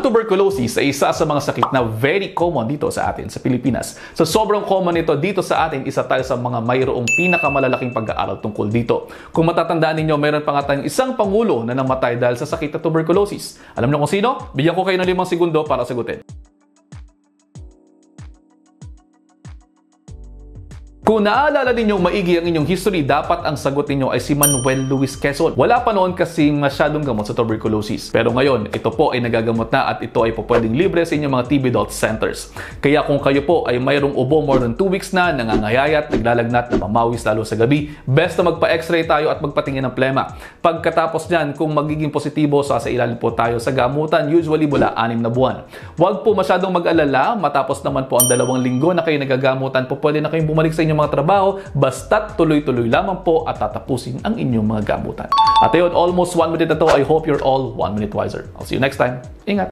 tuberculosis ay isa sa mga sakit na very common dito sa atin sa Pilipinas. So sobrang common nito dito sa atin, isa tayo sa mga mayroong pinakamalalaking pag-aaral tungkol dito. Kung matatandaan ninyo, meron pa nga tayong isang pangulo na namatay dahil sa sakit na tuberculosis. Alam niyo kung sino? Bigyan ko kayo ng 5 segundo para sagutin. Kung naalala ninyong maigi ang inyong history, dapat ang sagot ninyo ay si Manuel Luis Quezon. Wala pa noon kasi masyadong gamot sa tuberculosis. Pero ngayon, ito po ay nagagamot na at ito ay po pwedeng libre sa inyong mga TB Health Centers. Kaya kung kayo po ay mayroong ubo more than 2 weeks na, nangangayayat, naglalagnat, namamawis lalo sa gabi, best na magpa-x-ray tayo at magpatingin ng plema. Pagkatapos niyan, kung magiging positibo, sa ilalim po tayo sa gamutan, usually mula 6 na buwan. Huwag po masyadong mag-alala, matapos naman po ang 2 linggo na kayo nagagamutan po, pwede na kayong bumalik sa inyong mga trabaho, basta't tuloy-tuloy lamang po at tatapusin ang inyong mga gamutan. At ayun, almost 1 minute na to. I hope you're all 1 minute wiser. I'll see you next time. Ingat!